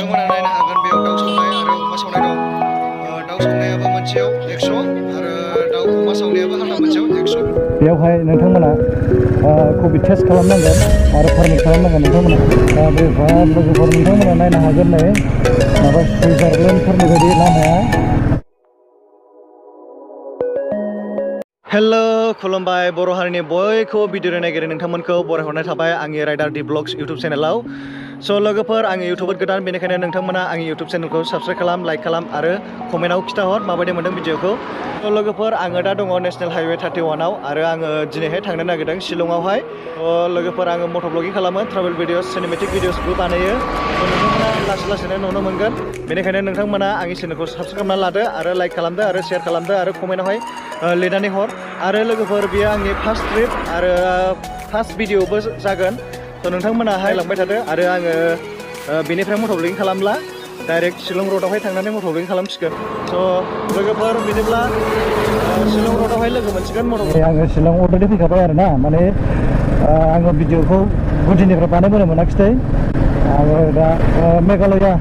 नोंथांमोना नायनो हागोन बेयाव दाउ सावनाय आरो अमा सावनाय दं। दाउ सावनायाबो मोनसेयाव 100 आरो दाउ अमा सावनायाबो हाल्ला मोनसेयाव 100। बेयावहाय नोंथांमोना कभिड टेस्ट खालामनांगोन आरो पारमिट खालामनांगोन नोंथांमोना। बे लोगोफोर नोंथांमोना नायनो हागोन नै माबा सुइजारलेण्डफोरनि बायदि लामाया। हेलो खुलुमबाय बर' हारिनि बयखौबो भिडिअ नायगिरि नोंथांमोनखौ बरायहरनाय थाबाय आंनि राइडार दि ब्लग्स इउटुब चेनेलाव। स' लोगोफोर आंनि इउटुबाव गोदान बेनिखायनो नोंथांमोना आंनि इउटुब चेनेलखौ साबस्क्राइब खालाम, लाइक खालाम आरो कमेन्टआव खिथाहर माबायदि मोनदों भिडिअखौ। स' लोगोफोर आङो दा दङ नेसनेल हाइवे 31आव आरो आङो दिनैहाय थांनो नागिरदों शिलंआवहाय। लोगोफोर आङो मट'ब्लगिं खालामो, ट्राभेल भिडिअस, सिनेमेटिक भिडिअसबो बानायो। नोंथांमोना लासै लासैनो नुनो मोनगोन। बेनिखायनो नोंथांमोना आंनि चेनेलखौ साबस्क्राइब खालामना लादो आरो लाइक खालामदो आरो शेयार खालामदो आरो कमेन्टआवहाय लिरनानै हर। आरो लोगोफोर बेयो आंनि फार्स्ट ट्रिप आरो फार्स्ट भिडिअबो जागोन। स' नोंथांमोनाहाय लांबाय थादो आरो आङो बेनिफ्राय मट'ब्लगिं खालामला डाइरेक्ट शिलं र'डआवहाय थांनानै मट'ब्लगिं खालामसिगोन। स' लोगोफोर बिदिब्ला शिलं र'डआवहाय लोगो मोनसिगोन मट'ब्लगिं। आङो शिलं अलरेडि फैखाबाय आरो ना, माने आङो भिडिअखौ गुदिनिफ्राय बानायबोनो मोनाखिसै। आङो दा मेघालया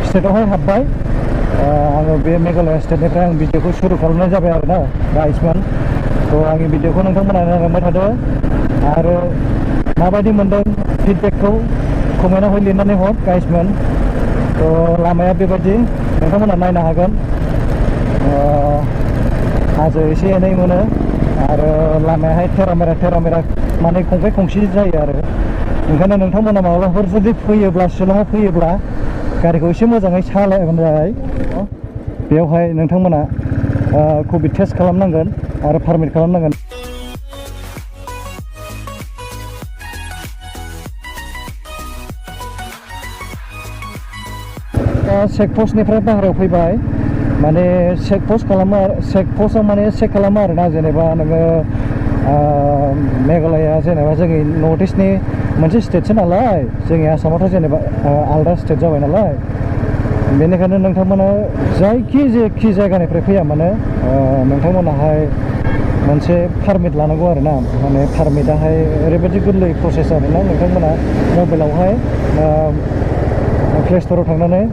स्टेटआवहाय हाबबाय। आङो बे मेघालया स्टेटनिफ्राय आं भिडिअखौ सुरु खालामनाय जाबाय आरो ना गाइसमोन। थ' आंनि भिडिअखौ नोंथांमोना नायलांबाय थादो आरो माबायदि मोनदों फिडबेकखौ कमेन्टआवहाय लिरनानै हर गाइसमोन। थ' लामाया बेबायदि नोंथांमोना नायनो हागोन। हाजो एसे एनै मोनो आरो लामायाहाय थेरा मेरा माने खंखाय खंसि जायो आरो। ओंखायनो नोंथांमोना माब्लाफोर जुदि फैयोब्ला शिलंआव फैयोब्ला गारिखौ एसे मोजाङै सालायबानो जाबाय। बेयावहाय नोंथांमोना कभिड टेस्ट खालामनांगोन आरो पारमिट खालामनांगोन। चेकपस्टनिफ्राय बाहेरायाव फैबाय, माने चेकपस्ट खालामो। चेकपस्टआव माने चेक खालामो आरोना, जेनेबा नोङो मेघालया जेनेबा जोंनि नर्थ इस्टनि मोनसे स्टेटसो नालाय, जोंनि आसामावथ' जेनेबा आलदा स्टेट जाबाय नालाय। बेनिखायनो नोंथांमोना जेखि जायगानिफ्राय फैया मानो नोंथांमोनाहाय मोनसे पारमिट लानांगौ आरो ना। माने पारमिटाहाय ओरैबायदि गोरलै प्रसेस आरोना, नोंथांमोना मबाइलावहाय प्ले स्ट'राव थांनानै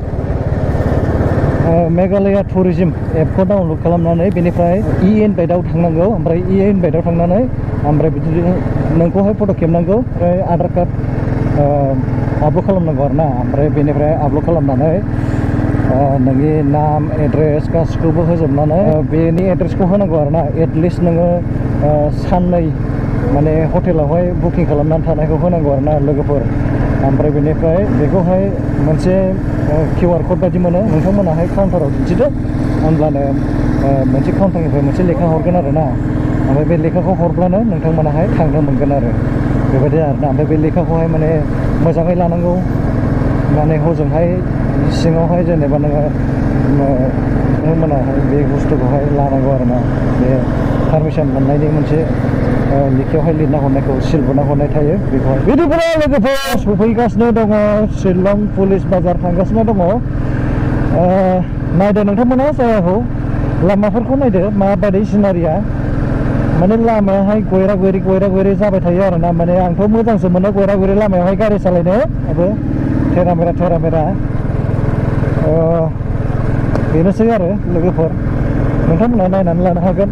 मेघालया टुरिज्म एपखौ डाउनलड खालामनानै बेनिफ्राय इनभाइटआव थांनांगौ। ओमफ्राय इनभाइटआव थांनानै ओमफ्राय बिदिनो नोंखौहाय फट' खेबनांगौ, ओमफ्राय आधार कार्ड आपल'ड खालामनांगौ आरो ना। ओमफ्राय बेनिफ्राय आपल'ड खालामनानै नोंनि नाम एड्रेस गासिखौबो होजोबनानै बेनि एड्रेसखौ होनांगौ आरो ना। एटलिस्ट नोङो साननै माने हटेलावहाय बुकिं खालामनानै थानायखौ होनांगौ आरो ना लोगोफोर। ओमफ्राय बेनिफ्राय बेखौहाय मोनसे QR क'ड बायदि मोनो, नोंथांमोनाहाय काउन्टाराव दिन्थिदो, होनब्लानो मोनसे काउन्टारनिफ्राय मोनसे लेखा हरगोन आरो ना। ओमफ्राय बे लेखाखौ हरब्लानो नोंथांमोनाहाय थांनो मोनगोन आरो बेबायदि आरो ना। ओमफ्राय बे लेखाखौहाय माने मोजाङै लानांगौ, माने हजोंहाय सिङावहाय जेनेबा नोंथांमोनाहाय बे बुस्थुखौहाय लानांगौ आरो ना। बे पारमिसन मोननायनि मोनसे लेखायावहाय लिरना हरनायखौ सिल बुना हरनाय थायो बेखौहाय। बिदिब्ला लोगोफोर सफैगासिनो दङ, शिलं पुलिस बाजार थांगासिनो दङ। नायदो नोंथांमोना जायगाखौ, लामाफोरखौ नायदो माबायदि सिनारिया। माने लामायाहाय गयरा गयरि जाबाय थायो आरो ना। माने आंथ' मोजांसो मोनो गयरा गयरि लामायावहाय गारि सालायनो, थेरा मेरा। बेनोसै आरो लोगोफोर, नोंथांमोना नायनानै लानो हागोन।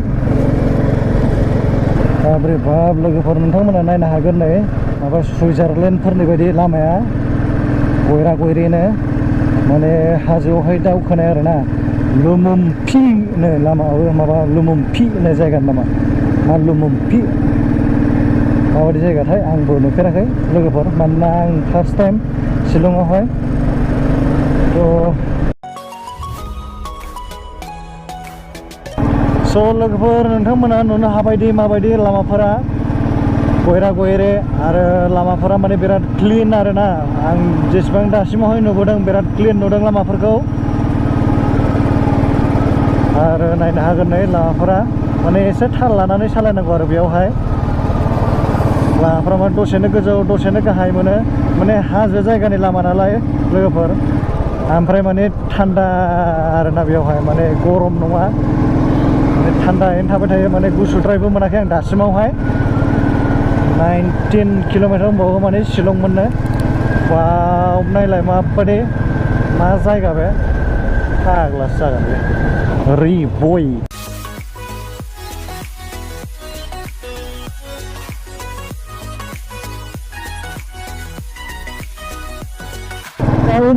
बाब लोगोफोर नोंथांमोना नायनो हागोन नै माबा सुइजारलेण्डफोरनि बायदि लामाया गयरा गयरिनो, माने हाजोआवहाय दावखोनाय आरो ना। लुमुम्फिनो लामायाव माबा लुमुम्फि होननाय जायगानि नामा, मा लुमुम्फि माबायदि जायगाथाय आंबो नुफेराखै लोगोफोर, मानोना आं फार्स्ट टाइम शिलंआवहाय। स' लोगोफोर नोंथांमोना नुनो हाबायदि माबायदि लामाफोरा गयरा गयरे आरो लामाफोरा माने बिराद क्लिन आरो ना। आं जेसेबां दासिमावहाय नुबोदों बिराद क्लिन नुदों लामाफोरखौ। आरो नायनो हागोन नै लामाफोरा माने एसे थाल लानानै सालायनांगौ आरो बेयावहाय। लामाफोरा माने दसेनो गोजौ दसेनो गाहाय मोनो, माने हाजो जायगानि लामा नालाय लोगोफोर। ओमफ्राय माने थान्दा आरोना बेयावहाय, माने गरम नङा, माने थान्दायैनो थाबाय थायो। माने गुसुद्रायबो मोनाखै आं दासिमावहाय। 19 किल'मिटार दंबावो माने शिलं मोननो। वाव नायलाय माबायदि मा जायगा बे फाग्लासो जागोन बे रिबय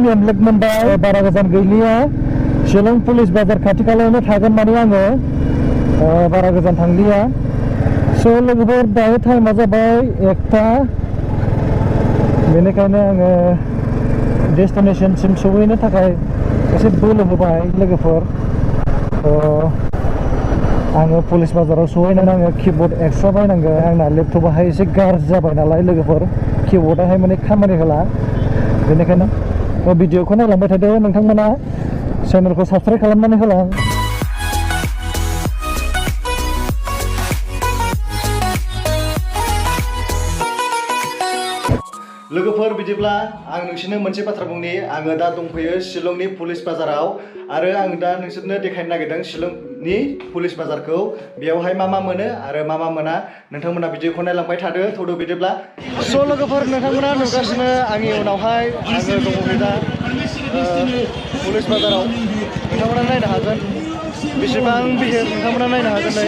लोग मोनबाय बारा गोजान गैलिया शिलं पुलिस बाजार खाथि खालायावनो थागोन माने आङो बारा गोजान थांलिया स' लोगोफोर दायो टाइमा जाबाय 1टा बेनिखायनो आङो डेस्टिनेशनसिम सहैनो थाखाय एसे बोलो होबाय लोगोफोर आङो पुलिस बाजाराव सहैनानै आङो कीबोर्ड एक्सट्रा बायनांगौ आंना लेपटपाहाय एसे गाज्रि जाबाय नालाय लोगोफोर कीबोर्डआहाय माने खामानि होला बेनिखायनो भिडिअखौ नायलांबाय थादो नोंथांमोना चेनेलखौ साबस्क्राइब खालामनानै होलां लोगोफोर बिदिब्ला आं नोंसोरनो मोनसे बाथ्रा बुंनि आङो दा दंफैयो शिलंनि पुलिस बाजाराव आरो आं दा नोंसोरनो देखायनो नागिरदों शिलंनि पुलिस बाजारखौ बेयावहाय मा मोनो आरो मा मोना नोंथांमोना भिडिअखौ नायलांबाय थ'दो बिदिब्ला स' लोगोफोर नोंथांमोना नुगासिनो आंनि उनावहाय आङो दंफैयो दा पुलिस बाजाराव नोंथांमोना नायनो हागोन बेसेबां बिहिर नोंथांमोना नायनो हागोन नै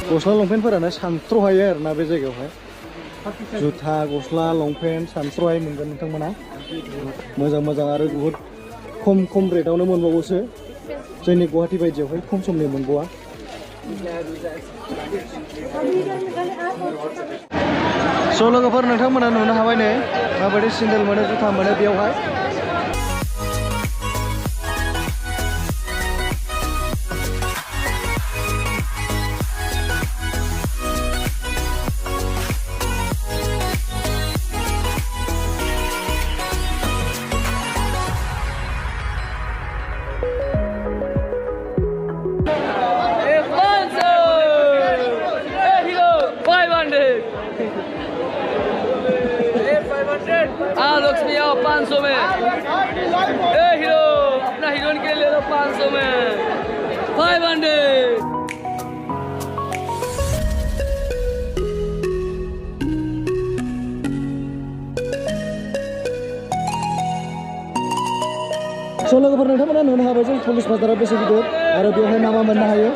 गस्ला लंपेन्टफोरानो सानथ्र'हायो आरोना बे जायगायावहाय जुथा गस्ला लंपेन्ट सानथ्र'हाय मोनगोन नोंथांमोना मोजां आरो बुहुद खम रेटआवनो मोनबावोसो जोंनि गुवाहाटी बायदियावहाय खम समनि मोनबावा स' लोगोफोर नोंथांमोना नुनो हाबाय नै माबायदि सेन्देल मोनो जुथा मोनो बेयावहाय लक्ष्मी आओ 500 में हीरो अपना हीरोइन के ले लो 500 में 500 स' लोगोफोर नोंथांमोना नुनो हाबाय जों पुलिस बाजारा बेसे गिदिर आरो बेवहाय मा मोननो हायो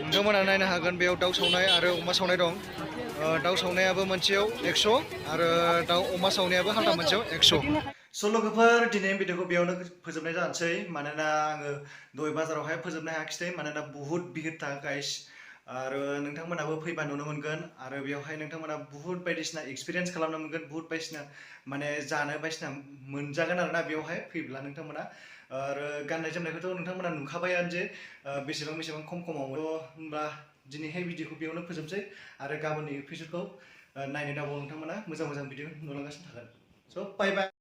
नोंथांमोना नायनो हागोन बेयाव दाउ सावनाय आरो अमा सावनाय दं दाउ सावनायाबो मोनसेयाव 100 आरो अमा सावनायाबो हाल्था मोनसेयाव 100 स' लोगोफोर दिनैनि भिडिअखौ बेयावनो फोजोबनाय जानोसै मानोना आङो दहाय बाजारावहाय फोजोबनो हायाखिसै मानोना बुहुत बिहिरथा गाइस आरो नोंथांमोनाबो फैबा नुनो मोनगोन आरो बेवहाय नोंथांमोना बुहुत बायदिसिना एक्सपिरियेन्स खालामनो मोनगोन बुहुत बायदिसिना माने जानो बायदिसिना मोनजागोन आरोना बेवहाय फैब्ला नोंथांमोना आरो गाननाय जोमनायखौथ' नोंथांमोना नुखाबायानो जे बेसेबां खमाव होनबा दिनैहाय भिडिअखौ बेयावनो फोजोबसै आरो गाबोननि एपिसडखौ नायनो दाबाव नोंथांमोना मोजां भिडिअ नुलांगासिनो थागोन स' बाय बाय